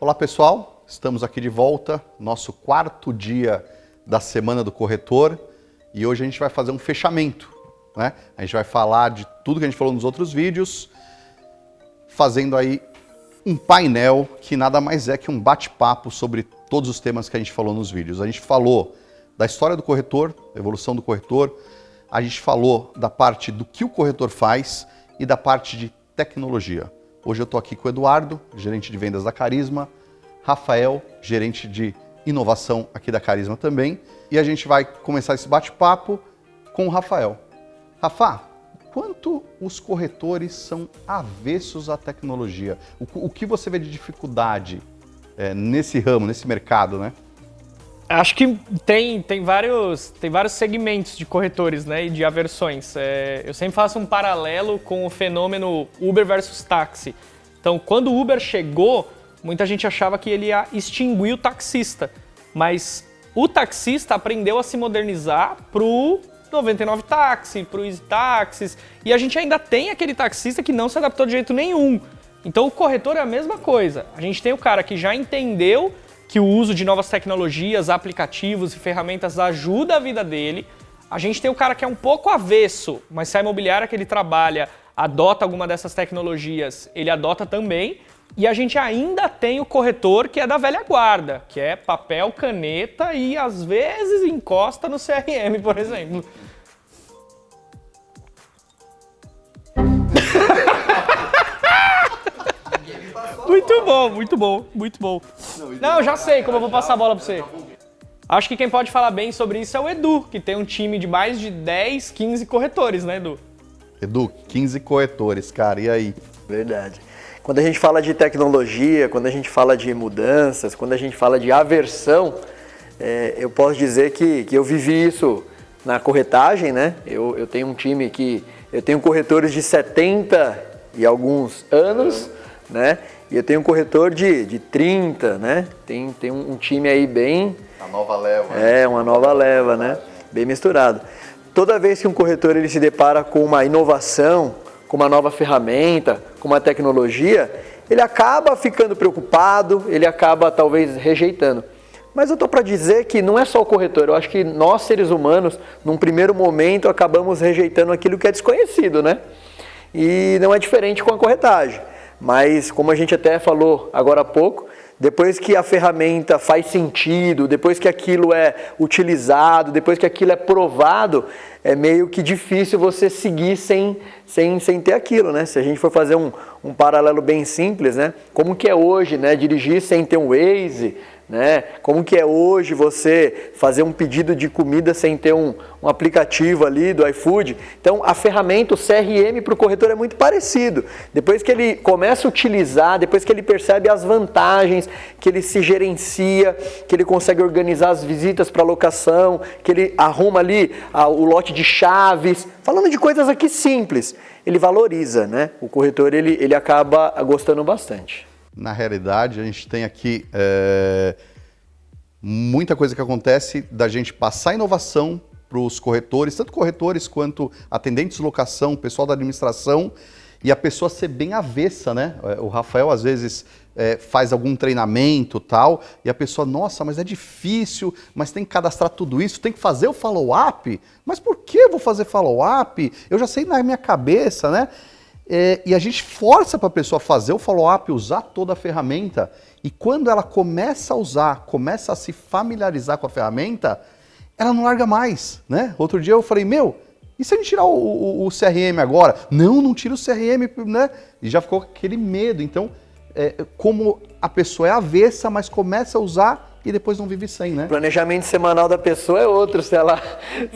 Olá pessoal, estamos aqui de volta, nosso quarto dia da Semana do Corretor e hoje a gente vai fazer um fechamento, né? A gente vai falar de tudo que a gente falou nos outros vídeos, fazendo aí um painel que nada mais é que um bate-papo sobre todos os temas que a gente falou nos vídeos. A gente falou da história do corretor, evolução do corretor, a gente falou da parte do que o corretor faz e da parte de tecnologia. Hoje eu estou aqui com o Eduardo, gerente de vendas da Carisma, Rafael, gerente de inovação aqui da Carisma também, e a gente vai começar esse bate-papo com o Rafael. Rafa, quanto os corretores são avessos à tecnologia? O que você vê de dificuldade nesse ramo, nesse mercado, né? Acho que tem vários segmentos de corretores, né, e de aversões. Eu sempre faço um paralelo com o fenômeno Uber versus táxi. Então, quando o Uber chegou, muita gente achava que ele ia extinguir o taxista. Mas o taxista aprendeu a se modernizar para o 99 Táxi, para o Easy Táxis. E a gente ainda tem aquele taxista que não se adaptou de jeito nenhum. Então, o corretor é a mesma coisa. A gente tem o cara que já entendeu que o uso de novas tecnologias, aplicativos e ferramentas ajuda a vida dele. A gente tem o cara que é um pouco avesso, mas se a imobiliária que ele trabalha adota alguma dessas tecnologias, ele adota também. E a gente ainda tem o corretor que é da velha guarda, que é papel, caneta e às vezes encosta no CRM, por exemplo. Muito bom, muito bom, muito bom. Não, eu já sei como eu vou passar a bola pra você. Acho que quem pode falar bem sobre isso é o Edu, que tem um time de mais de 10, 15 corretores, né, Edu? Edu, 15 corretores, cara, e aí? Verdade. Quando a gente fala de tecnologia, quando a gente fala de mudanças, quando a gente fala de aversão, eu posso dizer que eu vivi isso na corretagem, né? Eu tenho um time eu tenho corretores de 70 e alguns anos, né? E eu tenho um corretor de 30, né? Tem um time aí bem... A nova leva. Uma nova leva, né? Bem misturado. Toda vez que um corretor ele se depara com uma inovação, com uma nova ferramenta, com uma tecnologia, ele acaba ficando preocupado, ele acaba talvez rejeitando. Mas eu estou para dizer que não é só o corretor, eu acho que nós seres humanos, num primeiro momento, acabamos rejeitando aquilo que é desconhecido, né? E não é diferente com a corretagem. Mas, como a gente até falou agora há pouco, depois que a ferramenta faz sentido, depois que aquilo é utilizado, depois que aquilo é provado, é meio que difícil você seguir sem ter aquilo, né? Se a gente for fazer um paralelo bem simples, né? Como que é hoje, né? Dirigir sem ter um Waze, né? Como que é hoje você fazer um pedido de comida sem ter um aplicativo ali do iFood? Então, a ferramenta, o CRM para o corretor é muito parecido. Depois que ele começa a utilizar, depois que ele percebe as vantagens, que ele se gerencia, que ele consegue organizar as visitas para locação, que ele arruma ali o lote de chaves, falando de coisas aqui simples, ele valoriza, né? O corretor ele acaba gostando bastante. Na realidade, a gente tem aqui muita coisa que acontece da gente passar inovação para os corretores, tanto corretores quanto atendentes de locação, pessoal da administração, e a pessoa ser bem avessa, né? O Rafael, às vezes, faz algum treinamento e tal, e a pessoa, nossa, mas é difícil, mas tem que cadastrar tudo isso, tem que fazer o follow-up? Mas por que eu vou fazer follow-up? Eu já sei na minha cabeça, né? E a gente força para a pessoa fazer o follow-up, usar toda a ferramenta, e quando ela começa a usar, começa a se familiarizar com a ferramenta, ela não larga mais, né? Outro dia eu falei, e se a gente tirar o CRM agora? Não tira o CRM, né? E já ficou aquele medo. Então, como a pessoa é avessa, mas começa a usar e depois não vive sem, né? O planejamento semanal da pessoa é outro se ela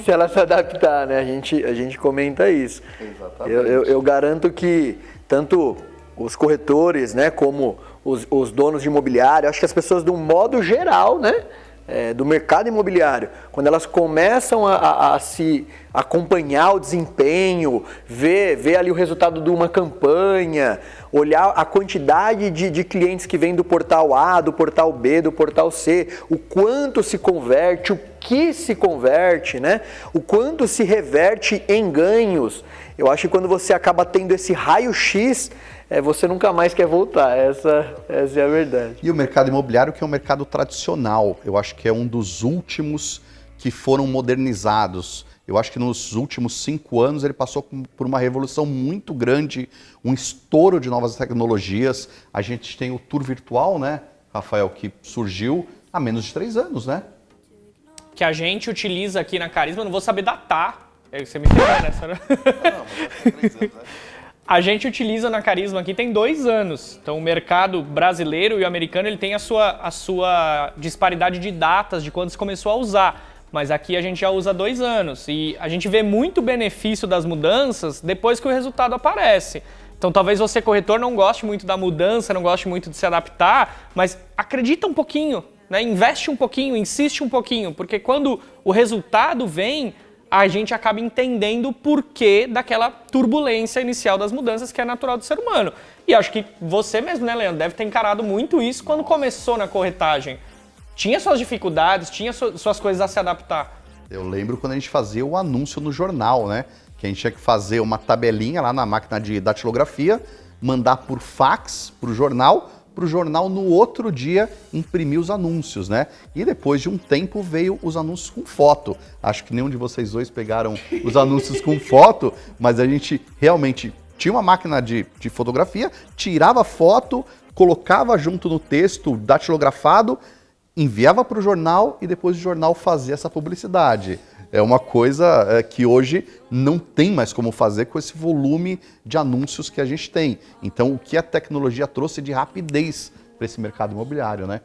se adaptar, né? A gente comenta isso. Exatamente. Eu garanto que tanto os corretores, né, como os donos de imobiliário, acho que as pessoas de um modo geral, né, do mercado imobiliário, quando elas começam a se acompanhar o desempenho, ver ali o resultado de uma campanha, olhar a quantidade de clientes que vêm do portal A, do portal B, do portal C, o quanto se converte, o que se converte, né? O quanto se reverte em ganhos. Eu acho que quando você acaba tendo esse raio-x, você nunca mais quer voltar. Essa é a verdade. E o mercado imobiliário, que é um mercado tradicional, eu acho que é um dos últimos que foram modernizados. Eu acho que nos últimos 5 anos ele passou por uma revolução muito grande, um estouro de novas tecnologias. A gente tem o tour virtual, né, Rafael, que surgiu há menos de 3 anos, né? Que a gente utiliza aqui na Carisma, eu não vou saber datar. Você me entendeu nessa, né? Não, mas 3 anos, né? A gente utiliza na Carisma aqui tem 2 anos. Então o mercado brasileiro e o americano ele tem a sua disparidade de datas de quando se começou a usar. Mas aqui a gente já usa há 2 anos e a gente vê muito benefício das mudanças depois que o resultado aparece. Então talvez você, corretor, não goste muito da mudança, não goste muito de se adaptar, mas acredita um pouquinho, né? Investe um pouquinho, insiste um pouquinho, porque quando o resultado vem, a gente acaba entendendo o porquê daquela turbulência inicial das mudanças que é natural do ser humano. E acho que você mesmo, né, Leandro, deve ter encarado muito isso quando começou na corretagem. Tinha suas dificuldades, tinha suas coisas a se adaptar. Eu lembro quando a gente fazia o anúncio no jornal, né? Que a gente tinha que fazer uma tabelinha lá na máquina de datilografia, mandar por fax para o jornal no outro dia imprimir os anúncios, né? E depois de um tempo veio os anúncios com foto. Acho que nenhum de vocês dois pegaram os anúncios com foto, mas a gente realmente tinha uma máquina de fotografia, tirava foto, colocava junto no texto datilografado, enviava para o jornal e depois o jornal fazia essa publicidade. É uma coisa que hoje não tem mais como fazer com esse volume de anúncios que a gente tem. Então, o que a tecnologia trouxe de rapidez para esse mercado imobiliário, né?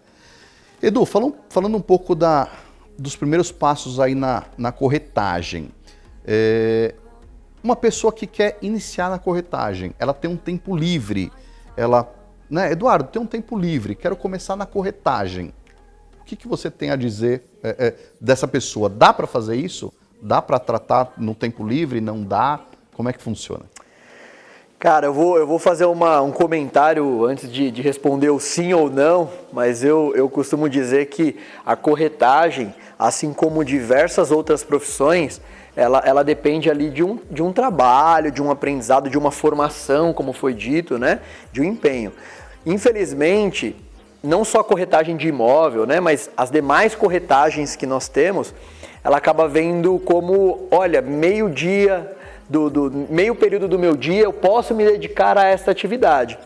Edu, falando um pouco dos primeiros passos aí na corretagem. Uma pessoa que quer iniciar na corretagem, ela tem um tempo livre. Né, Eduardo, tem um tempo livre, quero começar na corretagem. O que você tem a dizer dessa pessoa? Dá para fazer isso? Dá para tratar no tempo livre? Não dá? Como é que funciona? Cara, eu vou fazer um comentário antes de responder o sim ou não, mas eu costumo dizer que a corretagem, assim como diversas outras profissões, ela depende ali de um trabalho, de um aprendizado, de uma formação, como foi dito, né? De um empenho. Infelizmente, não só a corretagem de imóvel, né, mas as demais corretagens que nós temos, ela acaba vendo como, olha, meio período do meu dia eu posso me dedicar a essa atividade.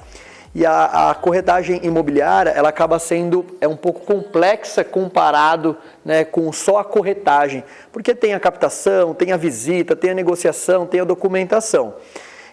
E a corretagem imobiliária, ela acaba sendo um pouco complexa comparado, né, com só a corretagem, porque tem a captação, tem a visita, tem a negociação, tem a documentação.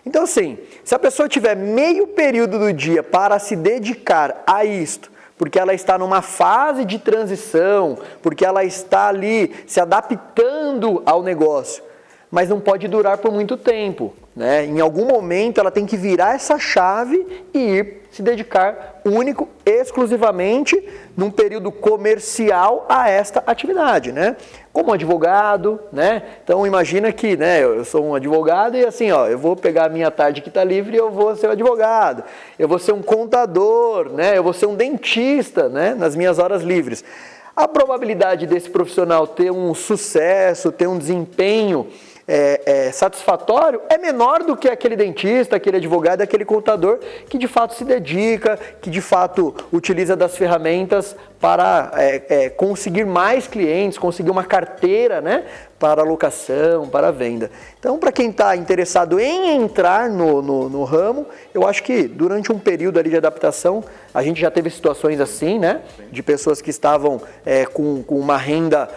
Então, assim, se a pessoa tiver meio período do dia para se dedicar a isto, porque ela está numa fase de transição, porque ela está ali se adaptando ao negócio, mas não pode durar por muito tempo, né? Em algum momento ela tem que virar essa chave e ir se dedicar único, exclusivamente, num período comercial a esta atividade, né? Como advogado, né? Então imagina que, né, eu sou um advogado e assim, ó, eu vou pegar a minha tarde que está livre e eu vou ser um advogado. Eu vou ser um contador, né? Eu vou ser um dentista, né? Nas minhas horas livres. A probabilidade desse profissional ter um sucesso, ter um desempenho satisfatório é menor do que aquele dentista, aquele advogado, aquele contador que de fato se dedica, que de fato utiliza das ferramentas para conseguir mais clientes, conseguir uma carteira, né, para locação, para venda. Então, para quem está interessado em entrar no ramo, eu acho que durante um período ali de adaptação, a gente já teve situações assim, né, de pessoas que estavam com uma renda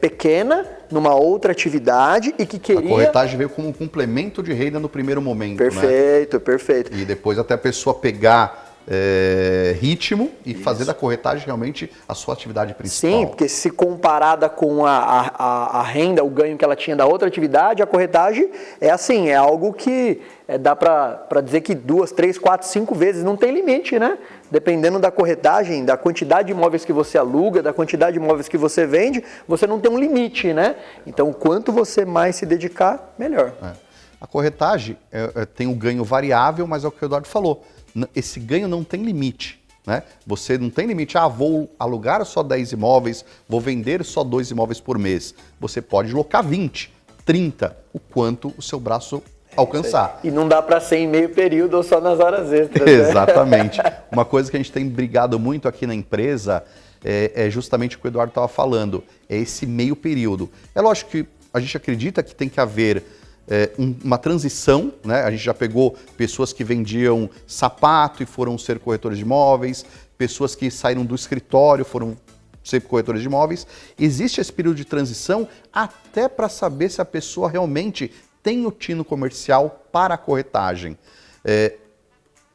pequena numa outra atividade e que queria... A corretagem veio como um complemento de renda no primeiro momento, perfeito, né? Perfeito. E depois até a pessoa pegar ritmo e fazer da corretagem realmente a sua atividade principal. Sim, porque se comparada com a renda, o ganho que ela tinha da outra atividade, a corretagem é algo que dá para dizer que 2, 3, 4, 5 vezes, não tem limite, né? Dependendo da corretagem, da quantidade de imóveis que você aluga, da quantidade de imóveis que você vende, você não tem um limite, né? Então, quanto você mais se dedicar, melhor. A corretagem tem um ganho variável, mas é o que o Eduardo falou. Esse ganho não tem limite, né? Você não tem limite, vou alugar só 10 imóveis, vou vender só 2 imóveis por mês. Você pode locar 20, 30, o quanto o seu braço alcançar. E não dá para ser em meio período ou só nas horas extras. Né? Exatamente. Uma coisa que a gente tem brigado muito aqui na empresa é justamente o que o Eduardo estava falando, é esse meio período. É lógico que a gente acredita que tem que haver uma transição, né? A gente já pegou pessoas que vendiam sapato e foram ser corretores de imóveis, pessoas que saíram do escritório foram ser corretores de imóveis. Existe esse período de transição até para saber se a pessoa realmente tem o tino comercial para a corretagem.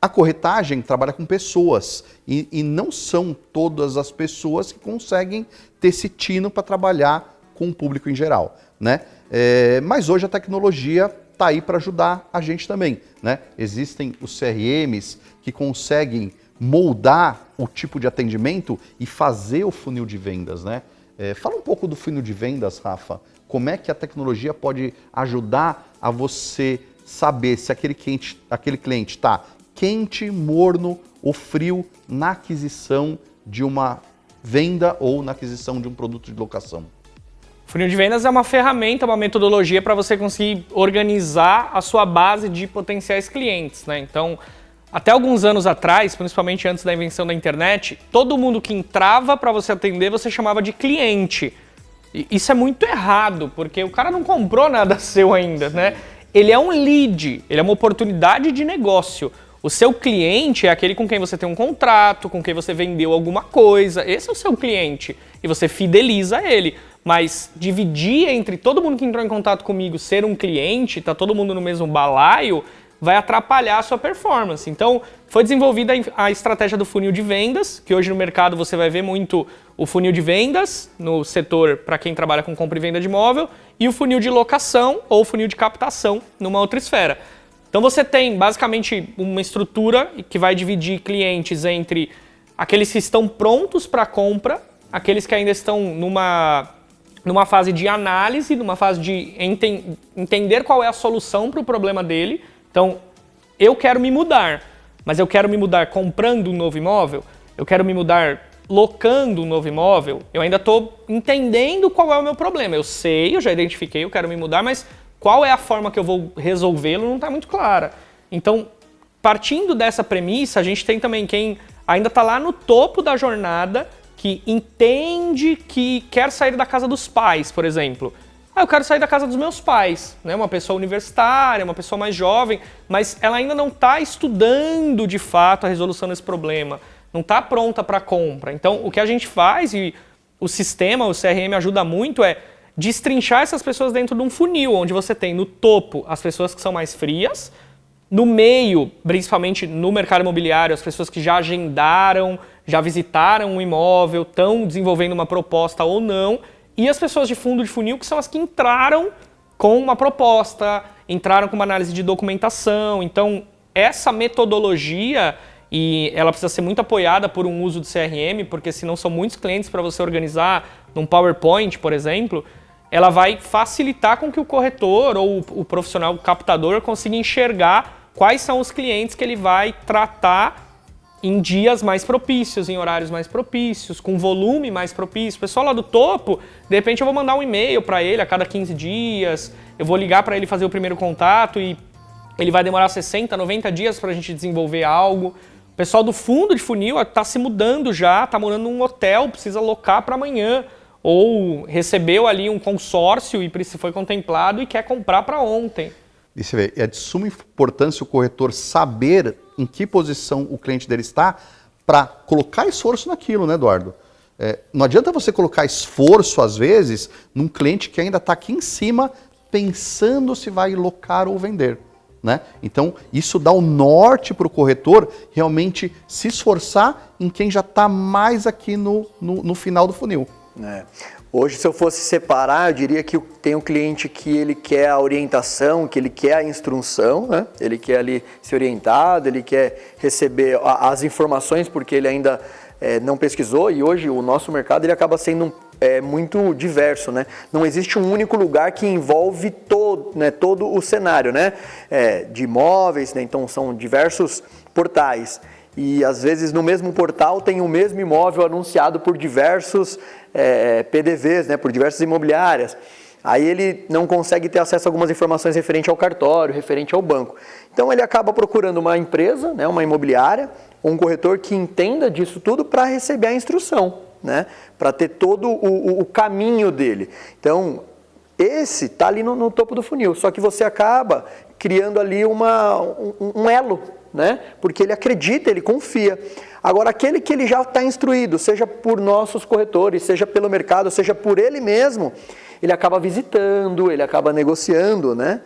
A corretagem trabalha com pessoas e não são todas as pessoas que conseguem ter esse tino para trabalhar com o público em geral, né? Mas hoje a tecnologia está aí para ajudar a gente também, né? Existem os CRMs que conseguem moldar o tipo de atendimento e fazer o funil de vendas, né? Fala um pouco do funil de vendas, Rafa. Como é que a tecnologia pode ajudar a você saber se aquele cliente está quente, morno ou frio na aquisição de uma venda ou na aquisição de um produto de locação? Funil de vendas é uma ferramenta, uma metodologia para você conseguir organizar a sua base de potenciais clientes, né? Então, até alguns anos atrás, principalmente antes da invenção da internet, todo mundo que entrava para você atender, você chamava de cliente. E isso é muito errado, porque o cara não comprou nada seu ainda, né? Ele é um lead, ele é uma oportunidade de negócio. O seu cliente é aquele com quem você tem um contrato, com quem você vendeu alguma coisa. Esse é o seu cliente e você fideliza ele. Mas dividir entre todo mundo que entrou em contato comigo ser um cliente, tá todo mundo no mesmo balaio, vai atrapalhar a sua performance. Então, foi desenvolvida a estratégia do funil de vendas, que hoje no mercado você vai ver muito o funil de vendas no setor para quem trabalha com compra e venda de imóvel e o funil de locação ou funil de captação numa outra esfera. Então você tem basicamente uma estrutura que vai dividir clientes entre aqueles que estão prontos para compra, aqueles que ainda estão numa fase de análise, numa fase de entender qual é a solução para o problema dele. Então, eu quero me mudar, mas eu quero me mudar comprando um novo imóvel, eu quero me mudar locando um novo imóvel, eu ainda estou entendendo qual é o meu problema. Eu sei, eu já identifiquei, eu quero me mudar, mas qual é a forma que eu vou resolvê-lo não está muito clara. Então, partindo dessa premissa, a gente tem também quem ainda está lá no topo da jornada, que entende que quer sair da casa dos pais, por exemplo. Eu quero sair da casa dos meus pais, né? Uma pessoa universitária, uma pessoa mais jovem, mas ela ainda não está estudando de fato a resolução desse problema, não está pronta para compra. Então, o que a gente faz, e o sistema, o CRM ajuda muito, é destrinchar essas pessoas dentro de um funil, onde você tem no topo as pessoas que são mais frias, no meio, principalmente no mercado imobiliário, as pessoas que já agendaram, já visitaram um imóvel, estão desenvolvendo uma proposta ou não, e as pessoas de fundo de funil, que são as que entraram com uma proposta, entraram com uma análise de documentação. Então, essa metodologia, e ela precisa ser muito apoiada por um uso do CRM, porque senão são muitos clientes para você organizar num PowerPoint, por exemplo, ela vai facilitar com que o corretor ou o profissional, o captador, consiga enxergar quais são os clientes que ele vai tratar em dias mais propícios, em horários mais propícios, com volume mais propício. O pessoal lá do topo, de repente eu vou mandar um e-mail para ele a cada 15 dias, eu vou ligar para ele fazer o primeiro contato e ele vai demorar 60, 90 dias para a gente desenvolver algo. O pessoal do fundo de funil está se mudando já, está morando num hotel, precisa alocar para amanhã, ou recebeu ali um consórcio e foi contemplado e quer comprar para ontem. E você vê, é de suma importância o corretor saber em que posição o cliente dele está para colocar esforço naquilo, né, Eduardo? Não adianta você colocar esforço, às vezes, num cliente que ainda está aqui em cima pensando se vai locar ou vender, né? Então, isso dá o norte para o corretor realmente se esforçar em quem já está mais aqui no final do funil. Hoje, se eu fosse separar, eu diria que tem um cliente que ele quer a orientação, que ele quer a instrução, né? Ele quer ali ser orientado, ele quer receber as informações porque ele ainda não pesquisou, e hoje o nosso mercado ele acaba sendo muito diverso, né? Não existe um único lugar que envolve todo o cenário, né? De imóveis, né? Então são diversos portais. E às vezes no mesmo portal tem o mesmo imóvel anunciado por diversos PDVs, né, por diversas imobiliárias. Aí ele não consegue ter acesso a algumas informações referente ao cartório, referente ao banco. Então ele acaba procurando uma empresa, né, uma imobiliária, um corretor que entenda disso tudo para receber a instrução, né, para ter todo o caminho dele. Então, esse está ali no topo do funil, só que você acaba criando ali um elo, né? Porque ele acredita, ele confia. Agora, aquele que ele já está instruído, seja por nossos corretores, seja pelo mercado, seja por ele mesmo, ele acaba visitando, ele acaba negociando, né?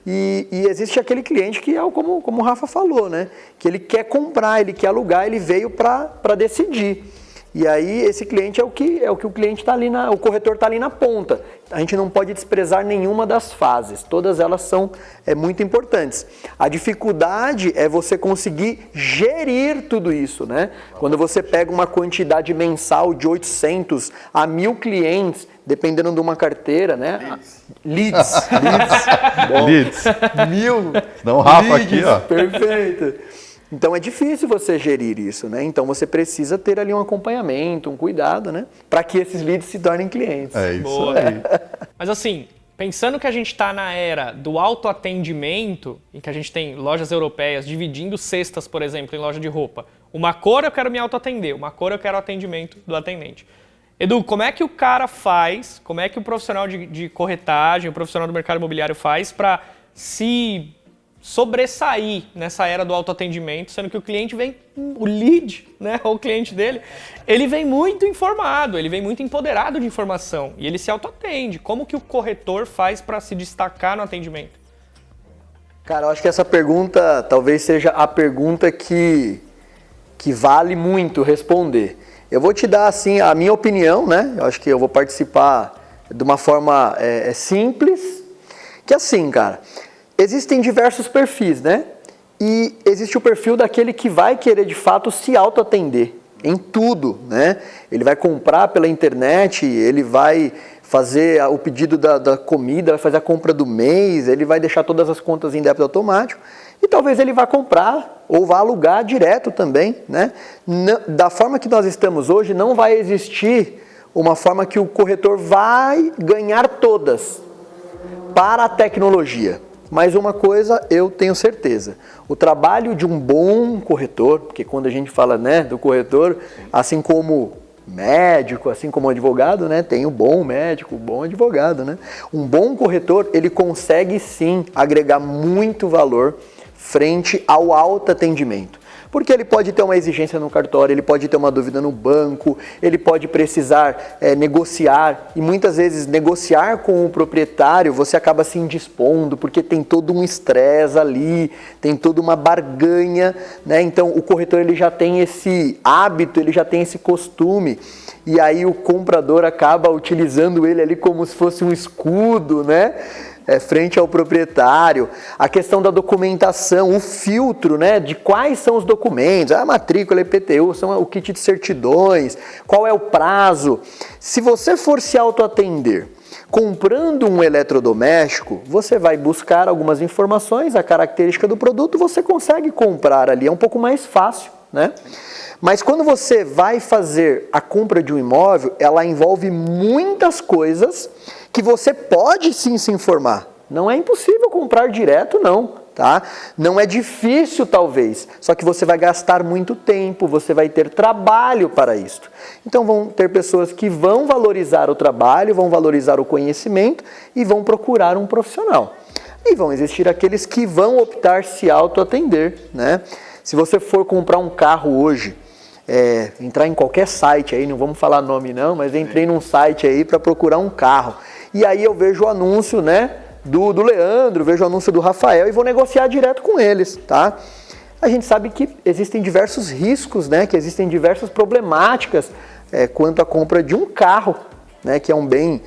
E existe aquele cliente que é como o Rafa falou, né? Que ele quer comprar, ele quer alugar, ele veio para decidir. E aí esse cliente é o que o cliente está ali, o corretor está ali na ponta. A gente não pode desprezar nenhuma das fases, todas elas são muito importantes. A dificuldade é você conseguir gerir tudo isso, né? Quando você pega uma quantidade mensal de 800 a 1.000 clientes, dependendo de uma carteira, né? Leads. Leads. 1.000. Dá um Rafa leads, aqui, ó. Perfeito. Então é difícil você gerir isso, né? Então você precisa ter ali um acompanhamento, um cuidado, né? Para que esses leads se tornem clientes. É isso Boa. aí. Mas assim, pensando que a gente está na era do autoatendimento, em que a gente tem lojas europeias dividindo cestas, por exemplo, em loja de roupa. Uma cor eu quero me autoatender, uma cor eu quero atendimento do atendente. Edu, como é que o cara faz, como é que o profissional de corretagem, o profissional do mercado imobiliário faz para se sobressair nessa era do autoatendimento, sendo que o cliente vem, o lead, né, o cliente dele, ele vem muito informado, ele vem muito empoderado de informação e ele se autoatende. Como que o corretor faz para se destacar no atendimento? Cara, eu acho que essa pergunta talvez seja a pergunta que vale muito responder. Eu vou te dar assim a minha opinião, né? Eu acho que eu vou participar de uma forma simples, que assim, cara, existem diversos perfis, né? E existe o perfil daquele que vai querer de fato se autoatender em tudo, né? Ele vai comprar pela internet, ele vai fazer o pedido da comida, vai fazer a compra do mês, ele vai deixar todas as contas em débito automático e talvez ele vá comprar ou vá alugar direto também, né? Da forma que nós estamos hoje, não vai existir uma forma que o corretor vai ganhar todas para a tecnologia. Mas uma coisa eu tenho certeza, o trabalho de um bom corretor, porque quando a gente fala, né, do corretor, assim como médico, assim como advogado, né, tem o bom médico, o bom advogado, né? Um bom corretor, ele consegue sim agregar muito valor frente ao autoatendimento. Porque ele pode ter uma exigência no cartório, ele pode ter uma dúvida no banco, ele pode precisar negociar, e muitas vezes negociar com o proprietário você acaba se indispondo, porque tem todo um estresse ali, tem toda uma barganha, né? Então o corretor ele já tem esse hábito, ele já tem esse costume, e aí o comprador acaba utilizando ele ali como se fosse um escudo, né? Frente ao proprietário, a questão da documentação, o filtro, né, de quais são os documentos, a matrícula, IPTU, são o kit de certidões, qual é o prazo. Se você for se autoatender comprando um eletrodoméstico, você vai buscar algumas informações, a característica do produto, você consegue comprar ali, é um pouco mais fácil, né? Mas quando você vai fazer a compra de um imóvel, ela envolve muitas coisas que você pode sim se informar. Não é impossível comprar direto, não, tá? Não é difícil, talvez, só que você vai gastar muito tempo, você vai ter trabalho para isso. Então vão ter pessoas que vão valorizar o trabalho, vão valorizar o conhecimento e vão procurar um profissional. E vão existir aqueles que vão optar se autoatender, né? Se você for comprar um carro hoje, entrar em qualquer site aí, não vamos falar nome não, mas entrei num site aí para procurar um carro. E aí eu vejo o anúncio, né, do Leandro, vejo o anúncio do Rafael e vou negociar direto com eles, tá? A gente sabe que existem diversos riscos, né, que existem diversas problemáticas quanto à compra de um carro, né, que é um bem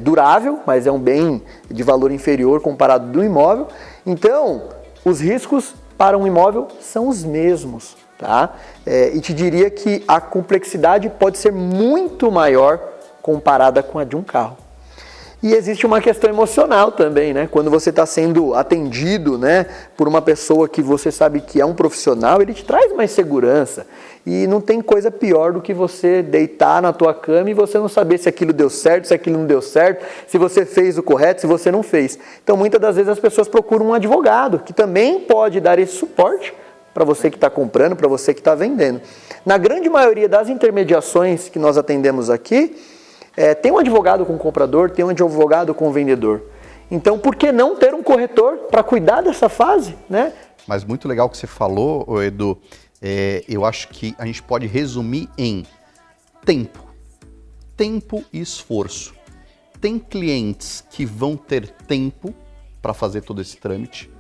durável, mas é um bem de valor inferior comparado do imóvel. Então, os riscos para um imóvel são os mesmos, tá? E te diria que a complexidade pode ser muito maior comparada com a de um carro. E existe uma questão emocional também, né? Quando você está sendo atendido, né, por uma pessoa que você sabe que é um profissional, ele te traz mais segurança. E não tem coisa pior do que você deitar na tua cama e você não saber se aquilo deu certo, se aquilo não deu certo, se você fez o correto, se você não fez. Então, muitas das vezes as pessoas procuram um advogado que também pode dar esse suporte para você que está comprando, para você que está vendendo. Na grande maioria das intermediações que nós atendemos aqui, tem um advogado com o comprador, tem um advogado com o vendedor. Então, por que não ter um corretor para cuidar dessa fase, né? Mas muito legal o que você falou, Edu. Eu acho que a gente pode resumir em tempo. Tempo e esforço. Tem clientes que vão ter tempo para fazer todo esse trâmite,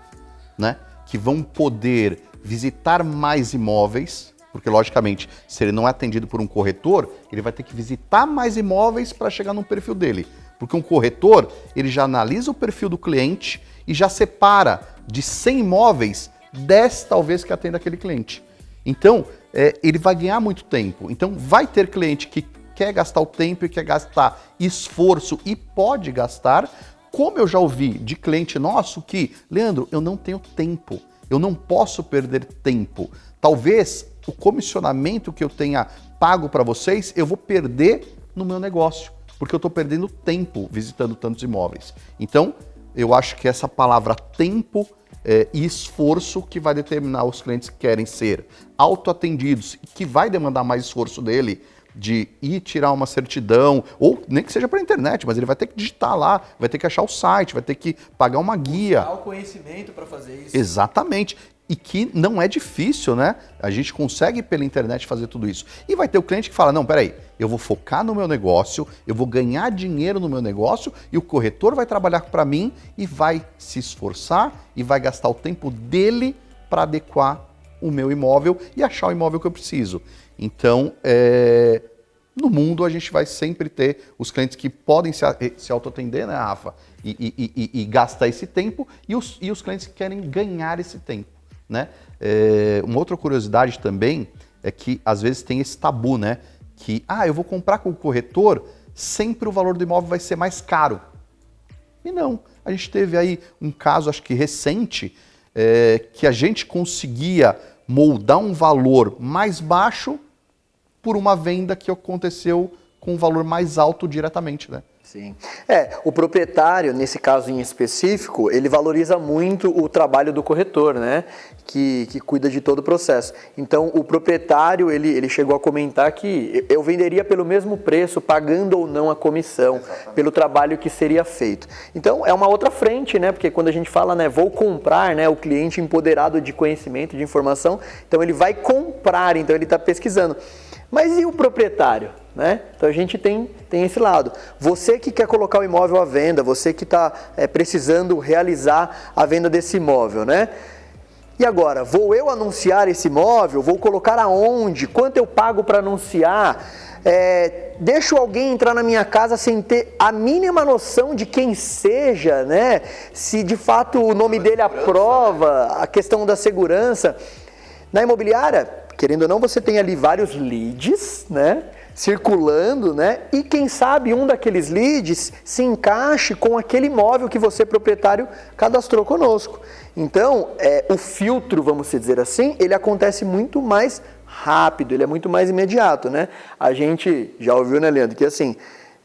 né? Que vão poder visitar mais imóveis, porque logicamente, se ele não é atendido por um corretor, ele vai ter que visitar mais imóveis para chegar no perfil dele. Porque um corretor, ele já analisa o perfil do cliente e já separa de 100 imóveis, 10 talvez que atenda aquele cliente. Então, ele vai ganhar muito tempo. Então, vai ter cliente que quer gastar o tempo e quer gastar esforço e pode gastar, como eu já ouvi de cliente nosso que, Leandro, eu não tenho tempo, eu não posso perder tempo. Talvez o comissionamento que eu tenha pago para vocês, eu vou perder no meu negócio, porque eu estou perdendo tempo visitando tantos imóveis. Então, eu acho que essa palavra tempo e esforço que vai determinar os clientes que querem ser autoatendidos, que vai demandar mais esforço dele de ir tirar uma certidão, ou nem que seja pela internet, mas ele vai ter que digitar lá, vai ter que achar o site, vai ter que pagar uma guia. Buscar o conhecimento para fazer isso. Exatamente. E que não é difícil, né? A gente consegue pela internet fazer tudo isso. E vai ter o cliente que fala, não, peraí, eu vou focar no meu negócio, eu vou ganhar dinheiro no meu negócio e o corretor vai trabalhar para mim e vai se esforçar e vai gastar o tempo dele para adequar o meu imóvel e achar o imóvel que eu preciso. Então, no mundo a gente vai sempre ter os clientes que podem se autoatender, né, Rafa? E gastar esse tempo e os clientes que querem ganhar esse tempo, né? Uma outra curiosidade também é que às vezes tem esse tabu, né? Que, eu vou comprar com o corretor, sempre o valor do imóvel vai ser mais caro. E não, a gente teve aí um caso, acho que recente, que a gente conseguia moldar um valor mais baixo por uma venda que aconteceu com um valor mais alto diretamente, né? Sim. O proprietário, nesse caso em específico, ele valoriza muito o trabalho do corretor, né? Que cuida de todo o processo. Então, o proprietário, ele chegou a comentar que eu venderia pelo mesmo preço, pagando ou não a comissão, pelo trabalho que seria feito. Então, é uma outra frente, né? Porque quando a gente fala, né, vou comprar, né, o cliente empoderado de conhecimento, de informação, então ele vai comprar, então ele está pesquisando. Mas e o proprietário? Né? Então a gente tem esse lado. Você que quer colocar o imóvel à venda, você que está precisando realizar a venda desse imóvel, né? E agora, vou eu anunciar esse imóvel? Vou colocar aonde? Quanto eu pago para anunciar? Deixo alguém entrar na minha casa sem ter a mínima noção de quem seja, né? Se de fato o nome dele aprova, a questão da segurança. Na imobiliária, querendo ou não, você tem ali vários leads, né? Circulando, né? E quem sabe um daqueles leads se encaixe com aquele imóvel que você, proprietário, cadastrou conosco. Então, o filtro, vamos dizer assim, ele acontece muito mais rápido, ele é muito mais imediato, né? A gente já ouviu, né, Leandro, que assim,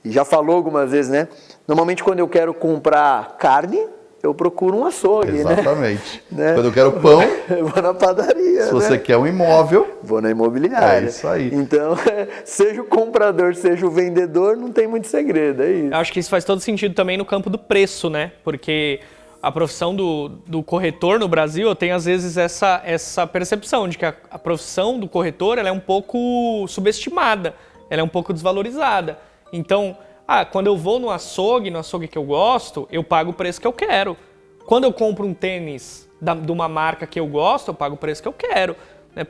já falou algumas vezes, né? Normalmente quando eu quero comprar carne, eu procuro um açougue, Exatamente. né? Quando eu quero pão, eu vou na padaria. Se você quer um imóvel, vou na imobiliária. É isso aí. Então, seja o comprador, seja o vendedor, não tem muito segredo, é isso. Eu acho que isso faz todo sentido também no campo do preço, né? Porque a profissão do corretor no Brasil, eu tenho às vezes essa percepção de que a profissão do corretor ela é um pouco subestimada, ela é um pouco desvalorizada. Então, quando eu vou no açougue que eu gosto, eu pago o preço que eu quero. Quando eu compro um tênis de uma marca que eu gosto, eu pago o preço que eu quero.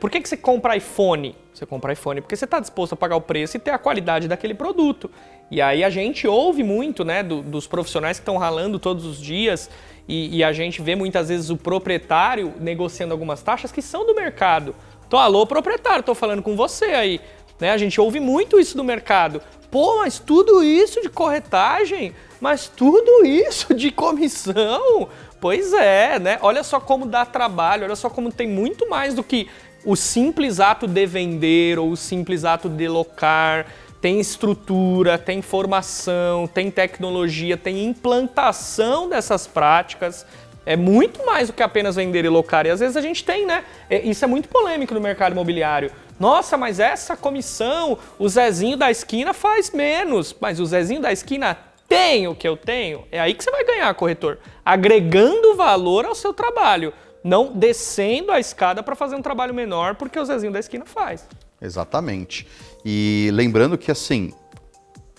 Por que você compra iPhone? Você compra iPhone porque você está disposto a pagar o preço e ter a qualidade daquele produto. E aí a gente ouve muito, né, dos profissionais que estão ralando todos os dias e a gente vê muitas vezes o proprietário negociando algumas taxas que são do mercado. Então, alô, proprietário, estou falando com você aí. né? A gente ouve muito isso do mercado. Pô, mas tudo isso de corretagem? Mas tudo isso de comissão? Pois é, né? Olha só como dá trabalho, olha só como tem muito mais do que o simples ato de vender ou o simples ato de locar. Tem estrutura, tem formação, tem tecnologia, tem implantação dessas práticas. É muito mais do que apenas vender e locar. E às vezes a gente tem, né? Isso é muito polêmico no mercado imobiliário. Nossa, mas essa comissão, o Zezinho da esquina faz menos. Mas o Zezinho da esquina tem o que eu tenho. É aí que você vai ganhar, corretor. Agregando valor ao seu trabalho. Não descendo a escada para fazer um trabalho menor, porque o Zezinho da esquina faz. Exatamente. E lembrando que, assim,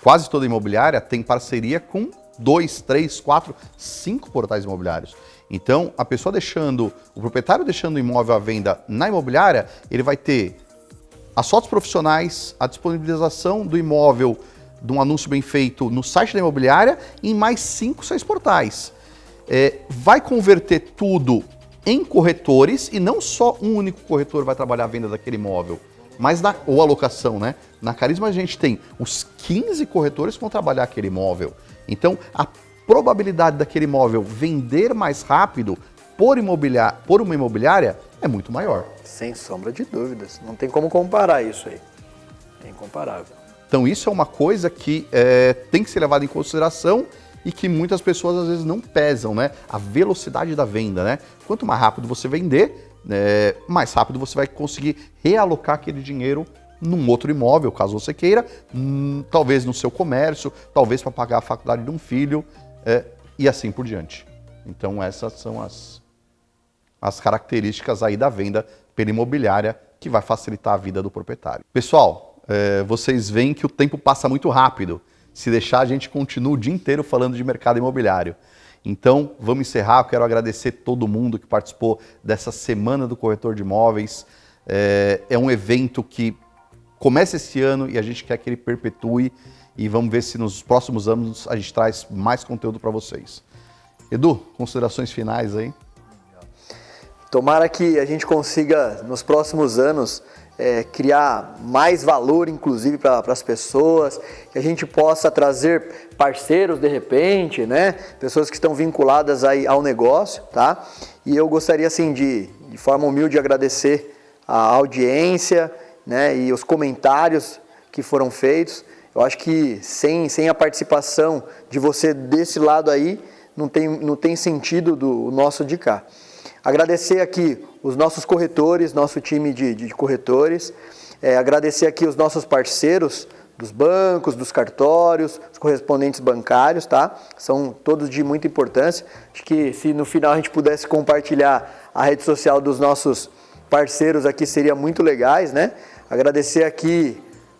quase toda imobiliária tem parceria com 2, 3, 4, 5 portais imobiliários. Então, a pessoa deixando, o proprietário deixando o imóvel à venda na imobiliária, ele vai ter as fotos profissionais, a disponibilização do imóvel, de um anúncio bem feito no site da imobiliária e em mais 5, 6 portais. Vai converter tudo em corretores e não só um único corretor vai trabalhar a venda daquele imóvel, mas ou a locação, né? Na Carisma a gente tem os 15 corretores que vão trabalhar aquele imóvel. Então, a probabilidade daquele imóvel vender mais rápido por uma imobiliária é muito maior. Sem sombra de dúvidas. Não tem como comparar isso aí. É incomparável. Então, isso é uma coisa que tem que ser levada em consideração e que muitas pessoas às vezes não pesam, né? A velocidade da venda, né? Quanto mais rápido você vender, mais rápido você vai conseguir realocar aquele dinheiro num outro imóvel, caso você queira, talvez no seu comércio, talvez para pagar a faculdade de um filho, e assim por diante. Então essas são as características aí da venda pela imobiliária que vai facilitar a vida do proprietário. Pessoal, vocês veem que o tempo passa muito rápido. Se deixar, a gente continua o dia inteiro falando de mercado imobiliário. Então, vamos encerrar. Eu quero agradecer todo mundo que participou dessa Semana do Corretor de Imóveis. É um evento que começa esse ano e a gente quer que ele perpetue. E vamos ver se nos próximos anos a gente traz mais conteúdo para vocês. Edu, considerações finais aí? Tomara que a gente consiga, nos próximos anos, criar mais valor, inclusive, para as pessoas, que a gente possa trazer parceiros, de repente, né? Pessoas que estão vinculadas aí ao negócio, tá? E eu gostaria, assim, de forma humilde, agradecer a audiência, né? E os comentários que foram feitos. Eu acho que sem a participação de você desse lado aí, não tem sentido do nosso de cá. Agradecer aqui os nossos corretores, nosso time de corretores, agradecer aqui os nossos parceiros dos bancos, dos cartórios, os correspondentes bancários, tá? São todos de muita importância. Acho que se no final a gente pudesse compartilhar a rede social dos nossos parceiros aqui, seria muito legais, né? Agradecer aqui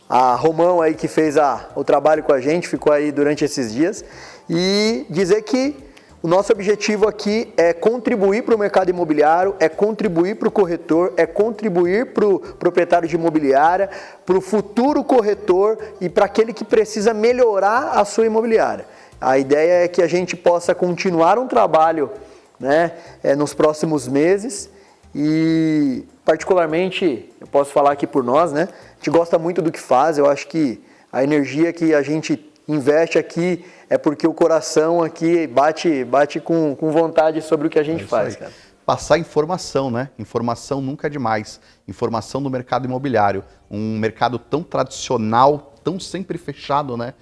a Romão aí que fez o trabalho com a gente, ficou aí durante esses dias, e dizer que o nosso objetivo aqui é contribuir para o mercado imobiliário, é contribuir para o corretor, é contribuir para o proprietário de imobiliária, para o futuro corretor e para aquele que precisa melhorar a sua imobiliária. A ideia é que a gente possa continuar um trabalho, né, nos próximos meses e, particularmente, eu posso falar aqui por nós, né, a gente gosta muito do que faz. Eu acho que a energia que a gente investe aqui é porque o coração aqui bate com vontade sobre o que a gente faz, cara. Passar informação, né? Informação nunca é demais. Informação do mercado imobiliário. Um mercado tão tradicional, tão sempre fechado, né?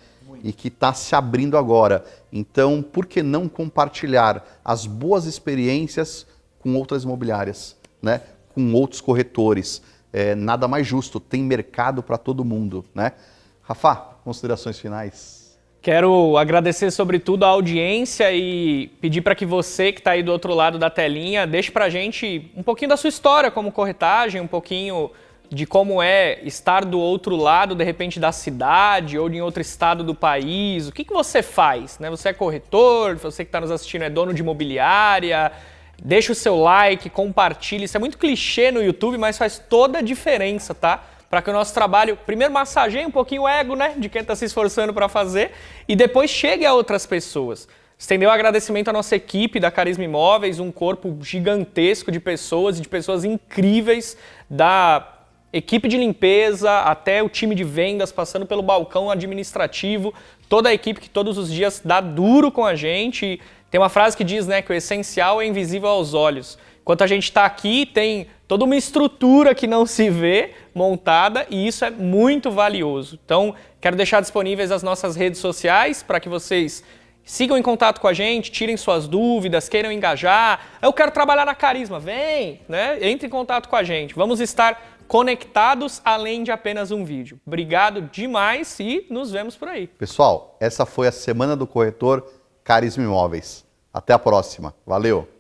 E que está se abrindo agora. Então, por que não compartilhar as boas experiências com outras imobiliárias, né? Com outros corretores? Nada mais justo. Tem mercado para todo mundo, né? Rafa, considerações finais? Quero agradecer, sobretudo, a audiência e pedir para que você que está aí do outro lado da telinha deixe para a gente um pouquinho da sua história como corretagem, um pouquinho de como é estar do outro lado, de repente, da cidade ou em outro estado do país. O que você faz, né? Você é corretor, você que está nos assistindo é dono de imobiliária. Deixa o seu like, compartilhe. Isso é muito clichê no YouTube, mas faz toda a diferença, tá? Para que o nosso trabalho, primeiro, massageie um pouquinho o ego, né, de quem está se esforçando para fazer, e depois chegue a outras pessoas. Estendeu o agradecimento à nossa equipe da Carisma Imóveis, um corpo gigantesco de pessoas incríveis da equipe de limpeza, até o time de vendas, passando pelo balcão administrativo, toda a equipe que todos os dias dá duro com a gente. Tem uma frase que diz, né, que o essencial é invisível aos olhos. Enquanto a gente está aqui, tem toda uma estrutura que não se vê montada e isso é muito valioso. Então, quero deixar disponíveis as nossas redes sociais para que vocês sigam em contato com a gente, tirem suas dúvidas, queiram engajar. Eu quero trabalhar na Carisma, vem, né? Entre em contato com a gente. Vamos estar conectados além de apenas um vídeo. Obrigado demais e nos vemos por aí. Pessoal, essa foi a Semana do Corretor Carisma Imóveis. Até a próxima. Valeu!